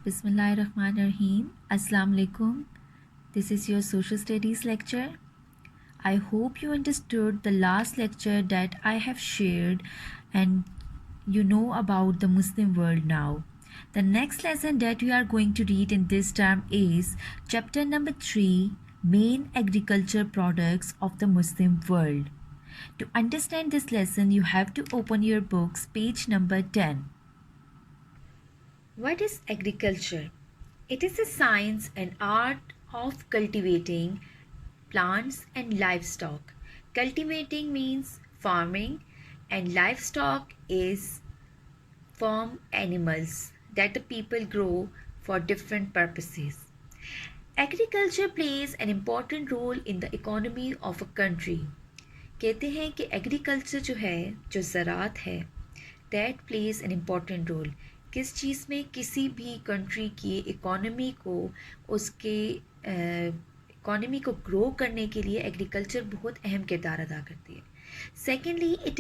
Bismillahirrahmanirrahim. Assalamu alaikum. This is your social studies lecture. I hope you understood the last lecture that I have shared and you know about the Muslim world now. The next lesson that we are going to read in this term is chapter number 3, Main Agriculture Products of the Muslim World. To understand this lesson, you have to open your books, page number 10. What is agriculture? It is a science and art of cultivating plants and livestock. Cultivating means farming, and livestock is farm animals that the people grow for different purposes. Agriculture plays an important role in the economy of a country. कहते हैं कि agriculture जो है जो ज़रात है that plays an important role किस चीज़ में किसी भी कंट्री की इकोनॉमी को उसके इकोनॉमी को ग्रो करने के लिए एग्रीकल्चर बहुत अहम किरदार अदा करती है. Secondly, it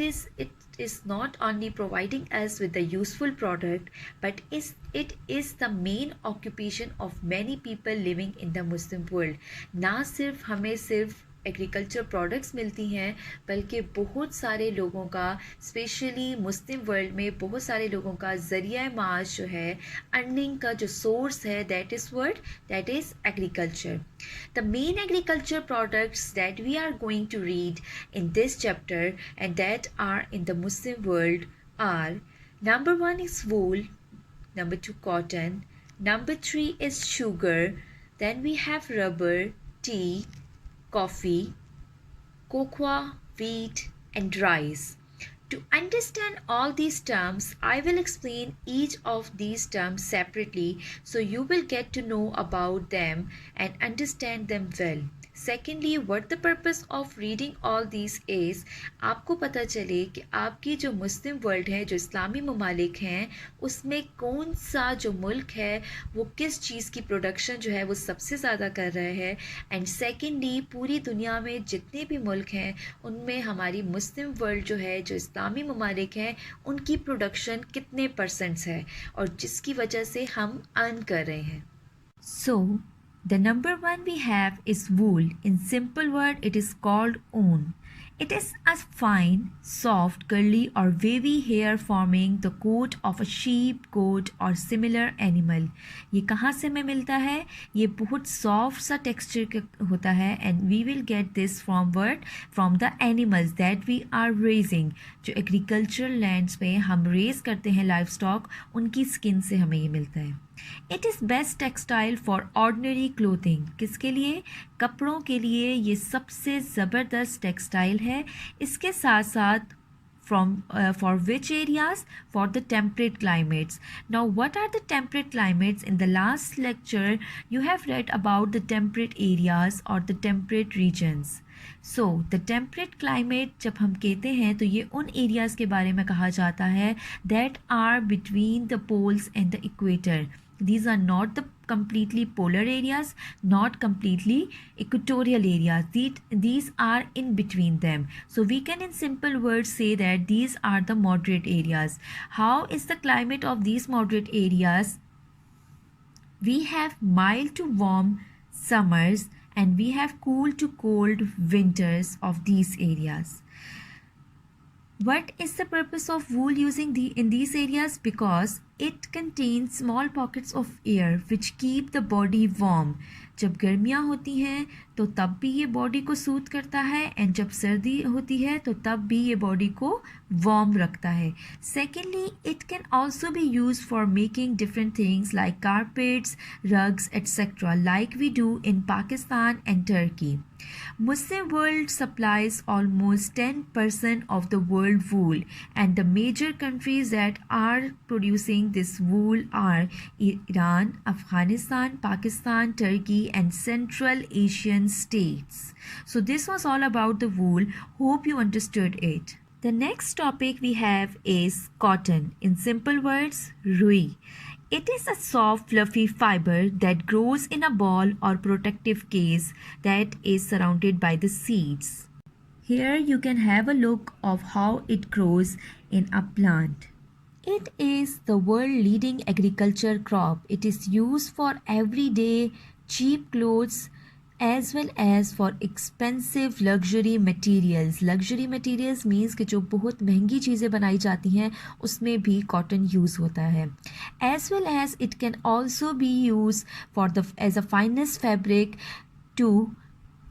is not only providing us with a useful product, but it is the main occupation of many people living in the Muslim world. ना सिर्फ हमें सिर्फ एग्रीकल्चर प्रोडक्ट्स मिलती हैं बल्कि बहुत सारे लोगों का स्पेशली मुस्लिम वर्ल्ड में बहुत सारे लोगों का ज़रिया माश जो है अर्निंग का जो सोर्स है that is agriculture. The main agriculture products that we are going to read in this chapter and that are in the Muslim world are number 1 is wool, number 2 cotton, number 3 is sugar, then we have rubber, tea, coffee, cocoa, wheat, and rice. To understand all these terms, I will explain each of these terms separately so you will get to know about them and understand them well. Secondly, what the purpose of reading all these is आपको पता चले कि आपकी जो मुस्लिम world है जो इस्लामी ममालिक हैं उसमें कौन सा जो मुल्क है वो किस चीज़ की प्रोडक्शन जो है वो सबसे ज़्यादा कर रहा है. एंड सेकेंडली पूरी दुनिया में जितने भी मुल्क हैं उनमें हमारी मुस्लिम वर्ल्ड जो है जो इस्लामी ममालिक हैं उनकी प्रोडक्शन कितने परसेंट्स है और जिसकी वजह से हम अर्न कर रहे हैं. So, the number 1 we have is wool. In simple word, it is called wool. It is a fine, soft, curly or wavy hair forming the coat of a sheep, goat or similar animal. ये कहाँ से हमें मिलता है? ये बहुत soft सा texture होता है and we will get this from what? From the animals that we are raising. जो agricultural lands में हम raise करते हैं livestock, उनकी skin से हमें ये मिलता है. It is best textile for ordinary clothing. किसके लिए? कपड़ों के लिए ये सबसे ज़बरदस्त टेक्सटाइल है. इसके साथ साथ for which areas? For the temperate climates. Now what are the temperate climates? In the last lecture you have read about the temperate areas or the temperate regions. So the temperate climate जब हम कहते हैं तो ये उन areas के बारे में कहा जाता है that are between the poles and the equator. These are not the completely polar areas, not completely equatorial areas. These are in between them. So we can in simple words say that these are the moderate areas. How is the climate of these moderate areas? We have mild to warm summers and we have cool to cold winters of these areas. What is the purpose of wool using in these areas? Because it contains small pockets of air which keep the body warm. जब गर्मियाँ होती हैं तो तब भी ये body को suit करता है एंड जब सर्दी होती है तो तब भी ये बॉडी को वार्म रखता है. Secondly it can also be use for making different things like carpets, rugs, etc. like we do in Pakistan and Turkey. Muslim world supplies almost 10% of the world wool and the major countries that are producing this wool are Iran, Afghanistan, Pakistan, Turkey and Central Asian states. So this was all about the wool. Hope you understood it. The next topic we have is cotton. In simple words, rui. It is a soft, fluffy fiber that grows in a ball or protective case that is surrounded by the seeds. Here you can have a look of how it grows in a plant. It is the world leading agriculture crop. It is used for everyday cheap clothes as well as for expensive luxury materials. Luxury materials means कि जो बहुत महंगी चीज़ें बनाई जाती हैं उसमें भी कॉटन यूज़ होता है. As well as it can also be used for the as a finest fabric to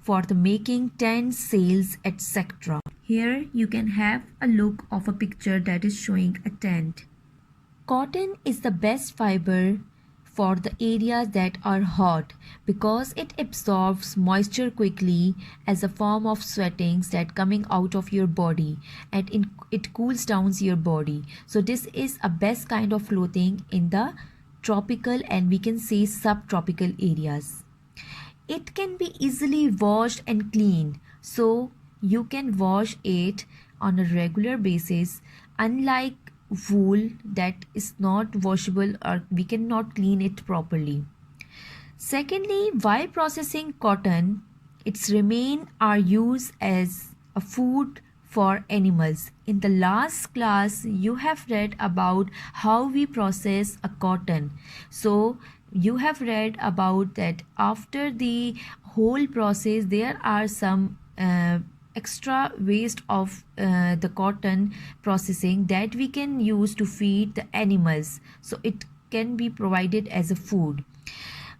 for the making tents, sails, etc. Here you can have a look of a picture that is showing a tent. Cotton is the best fiber for the areas that are hot because it absorbs moisture quickly as a form of sweatings that coming out of your body, and it cools down your body. So this is a best kind of clothing in the tropical and we can say subtropical areas. It can be easily washed and cleaned, so you can wash it on a regular basis, unlike wool that is not washable or we cannot clean it properly. Secondly, while processing cotton, its remain are used as a food for animals. In the last class, you have read about how we process a cotton. So, you have read about that after the whole process, there are some extra waste of the cotton processing that we can use to feed the animals. So, it can be provided as a food.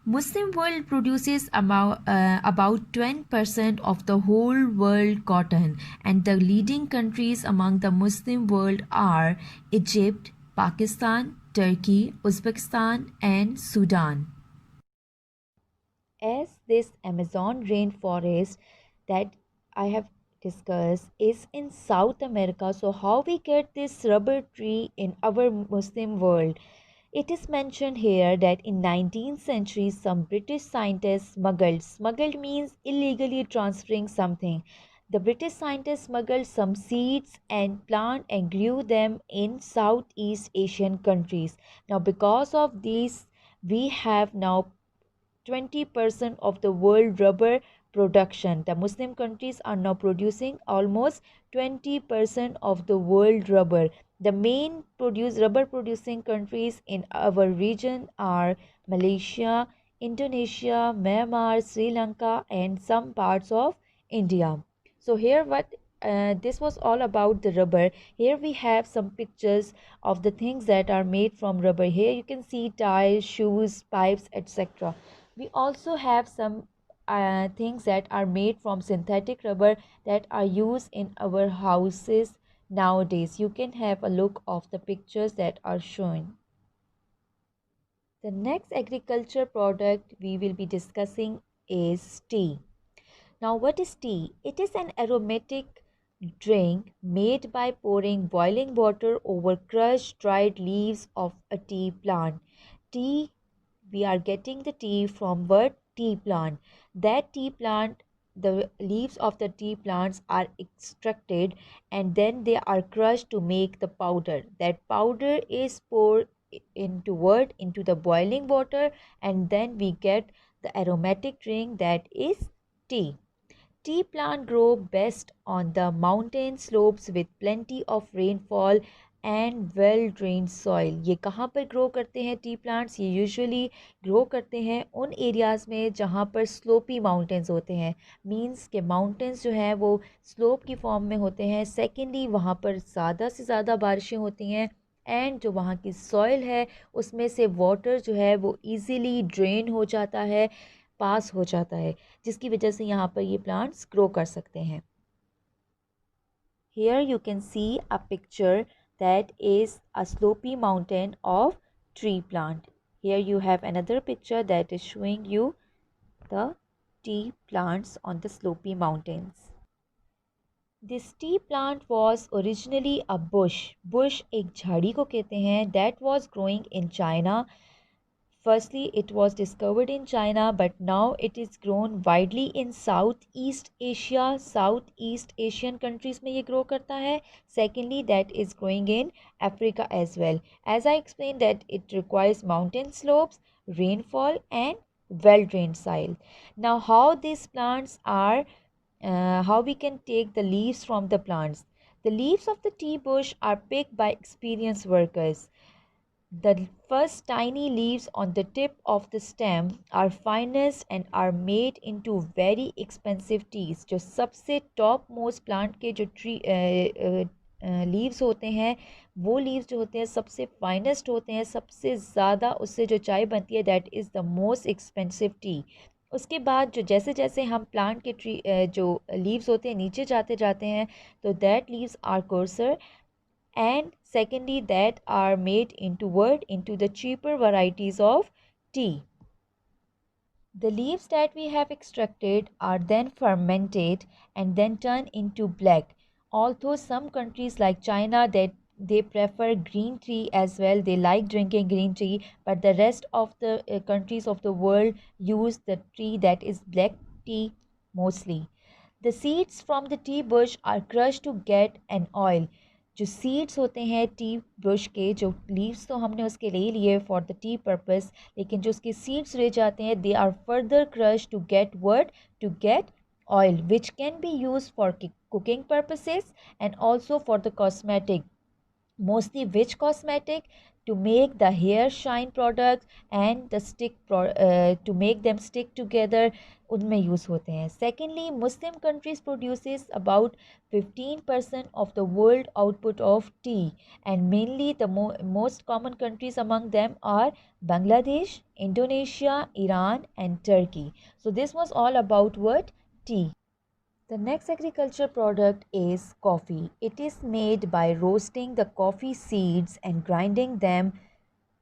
Muslim world produces about 20% of the whole world cotton, and the leading countries among the Muslim world are Egypt, Pakistan, Turkey, Uzbekistan, and Sudan. As this Amazon rainforest that I have discussed is in South America, so how we get this rubber tree in our Muslim world? It is mentioned here that in 19th century some British scientists smuggled means illegally transferring something. The British scientists smuggled some seeds and plant and grew them in Southeast Asian countries. Now because of these we have now 20% of the world rubber production. The Muslim countries are now producing almost 20% of the world rubber. The main rubber producing countries in our region are Malaysia, Indonesia, Myanmar, Sri Lanka, and some parts of India. So here what this was all about the rubber. Here we have some pictures of the things that are made from rubber. Here you can see ties, shoes, pipes, etc. We also have some things that are made from synthetic rubber that are used in our houses nowadays. You can have a look of the pictures that are shown. The next agriculture product we will be discussing is tea. Now, what is tea? It is an aromatic drink made by pouring boiling water over crushed dried leaves of a tea plant. Tea, we are getting the tea from what? Tea plant. That tea plant, the leaves of the tea plants are extracted and then they are crushed to make the powder. That powder is poured into the boiling water, and then we get the aromatic drink that is tea. Tea plant grow best on the mountain slopes with plenty of rainfall and well drained soil. ये कहाँ पर grow करते हैं T plants? ये usually grow करते हैं उन areas में जहाँ पर स्लोपी माउंटेंस होते हैं. मींस के माउंटेंस जो हैं वो स्लोप की फॉर्म में होते हैं. सेकेंडली वहाँ पर ज़्यादा से ज़्यादा बारिशें होती हैं एंड जो वहाँ की सॉइल है उसमें से वाटर जो है वो इजीली ड्रेन हो जाता है, पास हो जाता है, जिसकी वजह से यहाँ पर ये प्लांट्स ग्रो कर सकते हैं. Here you can see a picture that is a slopy mountain of tree plant. Here you have another picture that is showing you the tea plants on the slopy mountains. This tea plant was originally a bush. Bush एक झाड़ी को कहते हैं that was growing in China. Firstly, it was discovered in China, but now it is grown widely in Southeast Asia. Southeast Asian countries में ये grow करता है. Secondly, that is growing in Africa as well. As I explained that it requires mountain slopes, rainfall and well-drained soil. Now, how these plants are, how we can take the leaves from the plants. The leaves of the tea bush are picked by experienced workers. The first tiny leaves on the tip of the stem are finest and are made into very expensive teas. जो सबसे top most plant के जो tree leaves होते हैं, वो leaves जो होते हैं सबसे फाइनेस्ट होते हैं, सबसे ज़्यादा उससे जो चाय बनती है that is the most expensive T. उसके बाद जो जैसे जैसे हम प्लांट के ट्री जो लीव्स होते हैं नीचे जाते जाते हैं, तो that leaves are coarser, and secondly that are made into the cheaper varieties of tea. The leaves that we have extracted are then fermented and then turned into black. Although some countries like China that they prefer green tea as well, they like drinking green tea, but the rest of the countries of the world use the tea that is black tea mostly. The seeds from the tea bush are crushed to get an oil. जो seeds होते हैं T Bush के, जो leaves तो हमने उसके ले लिए फॉर द टी पर्पस, लेकिन जो उसके सीड्स रह जाते हैं they are further crush to get word to get oil which can be used for cooking purposes and also for the cosmetic, mostly which cosmetic, to make the hair shine products and the to make them stick together, उनमें use होते हैं. Secondly, Muslim countries produces about 15% of the world output of tea, and mainly the most common countries among them are Bangladesh, Indonesia, Iran and Turkey. So this was all about what? Tea. The next agriculture product is coffee. It is made by roasting the coffee seeds and grinding them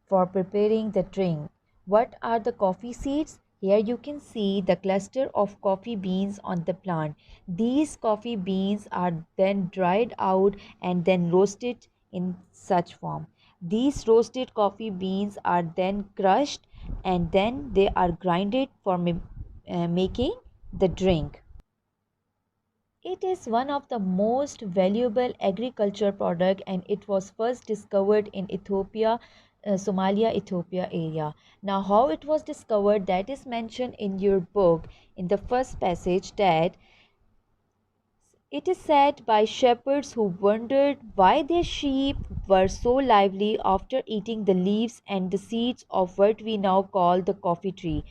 for preparing the drink. What are the coffee seeds? Here you can see the cluster of coffee beans on the plant. These coffee beans are then dried out and then roasted in such form. These roasted coffee beans are then crushed and then they are grinded for making the drink. It is one of the most valuable agriculture product and it was first discovered in Ethiopia, Somalia, Ethiopia area. Now how it was discovered, that is mentioned in your book in the first passage, that it is said by shepherds who wondered why their sheep were so lively after eating the leaves and the seeds of what we now call the coffee tree.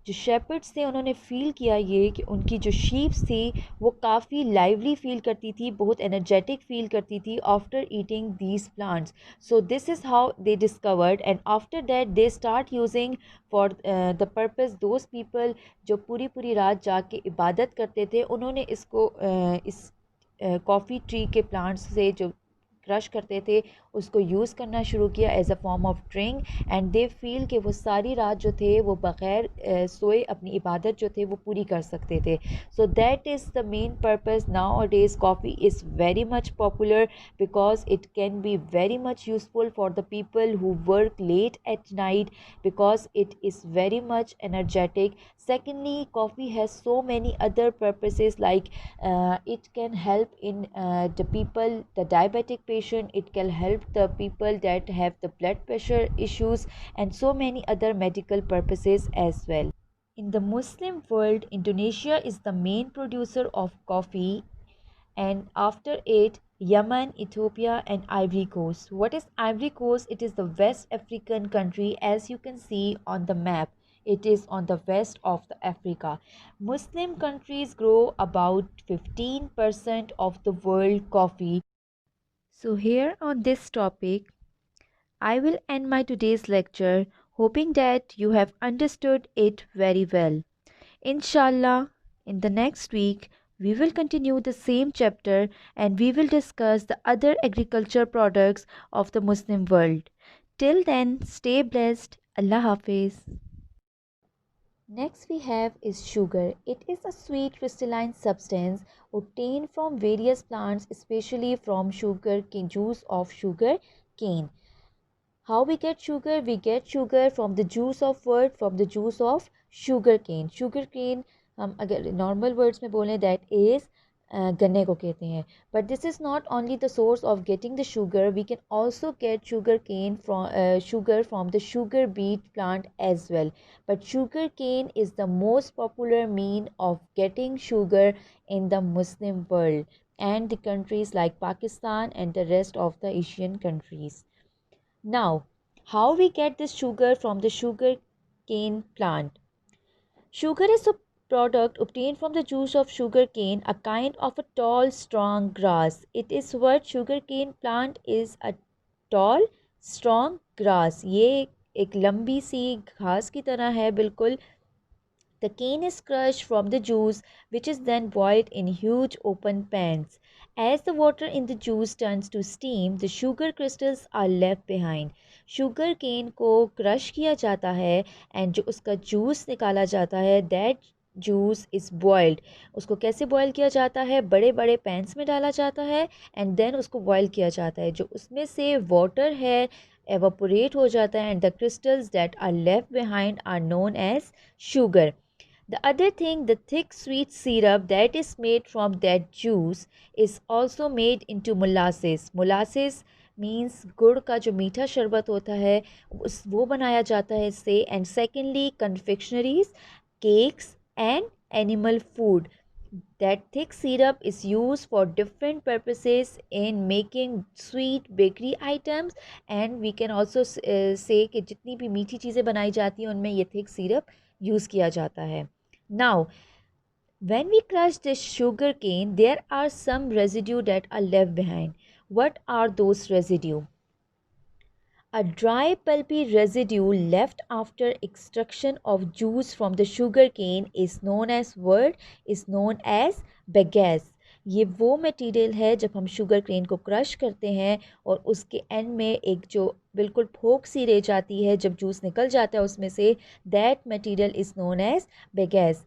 जो shepherds थे उन्होंने feel किया ये कि उनकी जो sheeps थी वो काफ़ी लाइवली फ़ील करती थी, बहुत एनर्जेटिक फ़ील करती थी after eating these plants. So this is how they discovered and after that they start using for the purpose those people जो पूरी पूरी रात जाग के इबादत करते थे, उन्होंने इसको इस कॉफ़ी ट्री के प्लांट्स से जो क्रश करते थे उसको यूज़ करना शुरू किया as a form of drink, and they feel कि वो सारी रात जो थे वो बग़ैर सोए अपनी इबादत जो थे वो पूरी कर सकते थे. So that is the main purpose. Nowadays coffee is very much popular because it can be very much useful for the people who work late at night because it is very much energetic. Secondly, coffee has so many other purposes like it can help in the people, the diabetic patient, it can help the people that have the blood pressure issues and so many other medical purposes as well. In the Muslim world, Indonesia is the main producer of coffee, and after it Yemen, Ethiopia and Ivory Coast. What is Ivory Coast? It is the West African country, as you can see on the map. It is on the west of the Africa. Muslim countries grow about 15% of the world coffee. So here on this topic, I will end my today's lecture, hoping that you have understood it very well. Inshallah, in the next week, we will continue the same chapter and we will discuss the other agriculture products of the Muslim world. Till then, stay blessed. Allah Hafiz. Next we have is sugar. It is a sweet crystalline substance obtained from various plants, especially from sugar cane, juice of sugar cane. How we get sugar? We get sugar from the juice of what? From the juice of sugar cane. Sugar cane, हम अगर normal words में बोलें that is गन्ने को कहते हैं. But this is not only the source of getting the sugar, we can also get sugar cane from the sugar beet plant as well. But sugar cane is the most popular mean of getting sugar in the Muslim world and the countries like Pakistan and the rest of the Asian countries. Now, how we get this sugar from the sugar cane plant? Sugar is a product obtained from the juice of sugar cane, a kind of a tall, strong grass. It is what sugar cane plant is a tall, strong grass. ये एक लंबी सी घास की तरह है बिल्कुल. The cane is crushed from the juice, which is then boiled in huge open pans. As the water in the juice turns to steam, the sugar crystals are left behind. Sugar cane को crush किया जाता है and जो उसका juice निकाला जाता है, that juice is boiled. उसको कैसे boil किया जाता है? बड़े बड़े pans में डाला जाता है and then उसको boil किया जाता है. जो उसमें से water है evaporate हो जाता है and the crystals that are left behind are known as sugar. The other thing, the thick sweet syrup that is made from that juice is also made into molasses. Molasses means गुड़ का जो मीठा शरबत होता है उस वो बनाया जाता है इससे. And secondly, confectionaries, cakes and animal food. That thick syrup is used for different purposes in making sweet bakery items, and we can also say कि जितनी भी मीठी चीज़ें बनाई जाती हैं उनमें ये thick syrup यूज़ किया जाता है. Now, when we crush this sugar cane, there are some residue that are left behind. What are those residue? A dry pulpy residue left after extraction of juice from the sugar cane is known as bagasse. ये वो material है जब हम sugar cane को crush करते हैं और उसके एंड में एक जो बिल्कुल फोक सी रह जाती है जब जूस निकल जाता है उसमें से, that material is known as bagasse.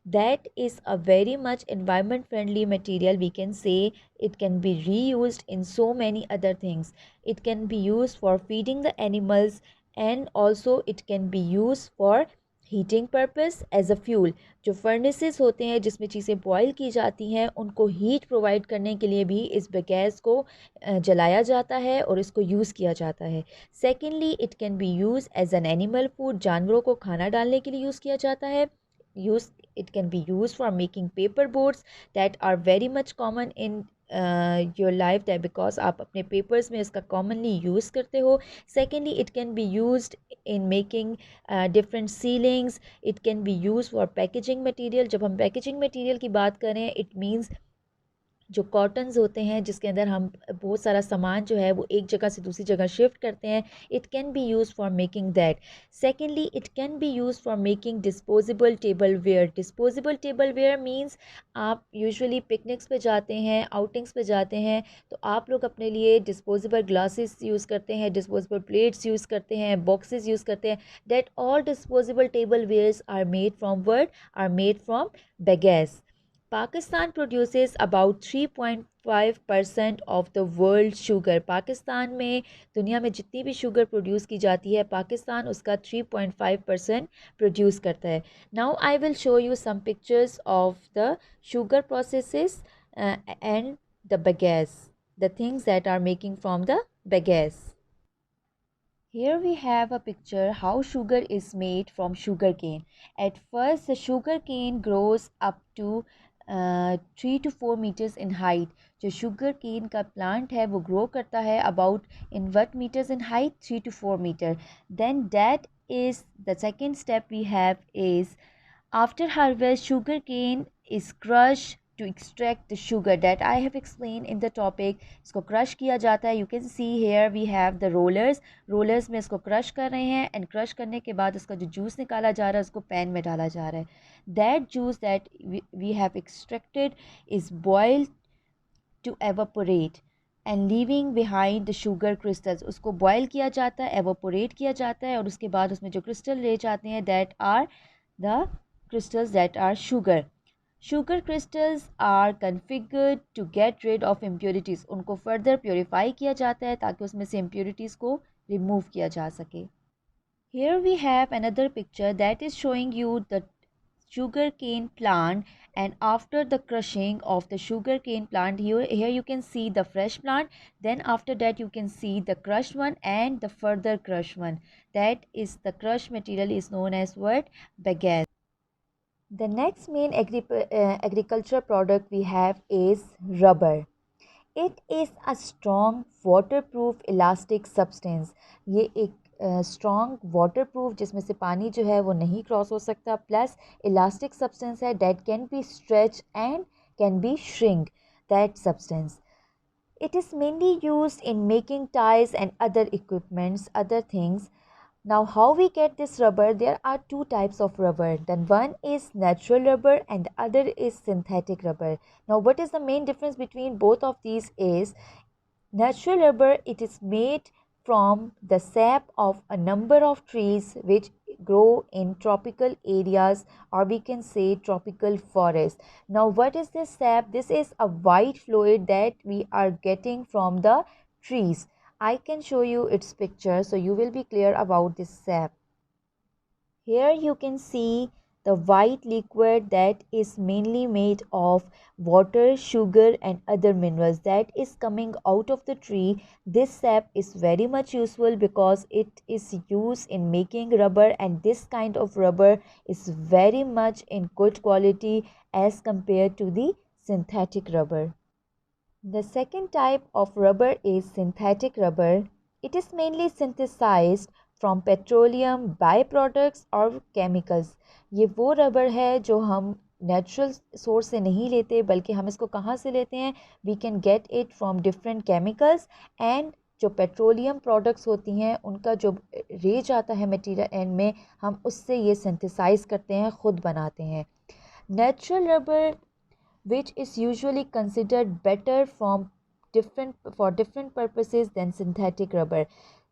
That is a very much environment friendly material. We can say it can be reused in so many other things. It can be used for feeding the animals and also it can be used for heating purpose as a fuel. जो furnaces होते हैं जिसमें चीज़ें boil की जाती हैं उनको heat provide करने के लिए भी इस गैस को जलाया जाता है और इसको यूज़ किया जाता है. Secondly, it can be use as an animal food. जानवरों को खाना डालने के लिए यूज़ किया जाता है. use it can be used for making paper boards that are very much common in your life, that because आप अपने papers में इसका commonly use करते हो. Secondly, it can be used in making different sealings. It can be used for packaging material. जब हम packaging material की बात करें, it means जो कॉटन्स होते हैं जिसके अंदर हम बहुत सारा सामान जो है वो एक जगह से दूसरी जगह शिफ्ट करते हैं, it can be use for making that. Secondly, it can be use for making disposable tableware. Disposable tableware means आप यूजुअली पिकनिक्स पे जाते हैं, आउटिंग्स पे जाते हैं, तो आप लोग अपने लिए डिस्पोजेबल ग्लासेस यूज़ करते हैं, डिस्पोजेबल प्लेट्स यूज़ करते हैं, बॉक्सेस यूज़ करते हैं. That all disposable tablewares are made from bagasse. Pakistan produces about 3.5% of the world sugar. Pakistan में दुनिया में जितनी भी शुगर प्रोड्यूस की जाती है पाकिस्तान उसका 3.5% प्रोड्यूस करता है. Now I will show you some pictures of the sugar processes and the bagasse, the things that are making from the bagasse. Here we have a picture how sugar is made from sugarcane. At first, the sugarcane grows up to 3 to 4 meters in height. जो sugar cane का plant है वो grow करता है about in what meters in height? 3 to 4 meter. Then that is the second step we have is after harvest sugarcane is crushed to extract the sugar that I have explained in the topic. इसको crush किया जाता है. You can see here we have the rollers. Rollers में इसको crush कर रहे हैं and crush करने के बाद उसका जो juice निकाला जा रहा है उसको pan में डाला जा रहा है. That juice that we have extracted is boiled to evaporate and leaving behind the sugar crystals. उसको boil किया जाता है, evaporate किया जाता है और उसके बाद उसमें जो crystal रह जाते हैं that are the crystals that are sugar. Sugar crystals are configured to get rid of impurities. उनको further purify किया जाता है ताकि उसमें से impurities को remove किया जा सके. Here we have another picture that is showing you the sugarcane plant, and after the crushing of the sugarcane plant, here you can see the fresh plant, then after that you can see the crushed one and the further crushed one. That is the crushed material is known as what? Bagasse. The next main agriculture product we have is rubber. It is a strong waterproof elastic substance. ये एक strong waterproof जिसमें से पानी जो है वो नहीं cross हो सकता, प्लस इलास्टिक सब्सटेंस है that can be stretch and can be shrink that substance. It is mainly used in making ties and other equipments, other things. Now, how we get this rubber? There are two types of rubber. Then one is natural rubber and the other is synthetic rubber. Now, what is the main difference between both of these is natural rubber, it is made from the sap of a number of trees which grow in tropical areas, or we can say tropical forest. Now, what is this sap? This is a white fluid that we are getting from the trees. I can show you its picture so you will be clear about this sap. Here you can see the white liquid that is mainly made of water, sugar and other minerals that is coming out of the tree. This sap is very much useful because it is used in making rubber, and this kind of rubber is very much in good quality as compared to the synthetic rubber. The second type of rubber is synthetic rubber. It is mainly synthesized from petroleum byproducts और chemicals. ये वो rubber है जो हम natural source से नहीं लेते, बल्कि हम इसको कहाँ से लेते हैं? We can get it from different chemicals and जो पेट्रोलियम प्रोडक्ट्स होती हैं उनका जो रेज आता है मटेरियल एंड में, हम उससे ये सिंथेसाइज करते हैं, ख़ुद बनाते हैं. Natural rubber which is usually considered better for different purposes than synthetic rubber.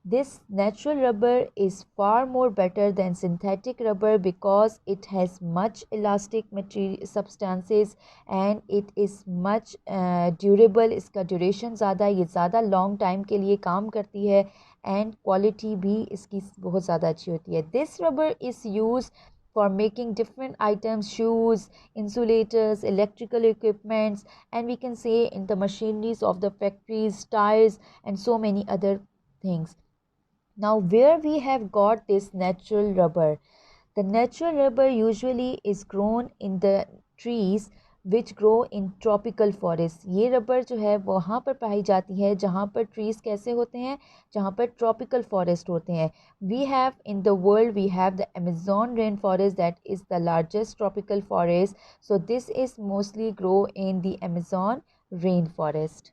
This natural rubber is far more better than synthetic rubber because it has much elastic material substances and it is much durable. इसका duration ज़्यादा, ये ज़्यादा long time के लिए काम करती है and quality भी इसकी बहुत ज़्यादा अच्छी होती है. This rubber is used for making different items, shoes, insulators, electrical equipments, and we can say in the machineries of the factories, tires, and so many other things. Now, where we have got this natural rubber? The natural rubber usually is grown in the trees which grow in tropical forest. ये rubber जो है वहाँ पर पाई जाती है जहाँ पर trees कैसे होते हैं, जहाँ पर tropical forest होते हैं. We have in the world, we have the Amazon rainforest that is the largest tropical forest. So this is mostly grow in the Amazon rainforest.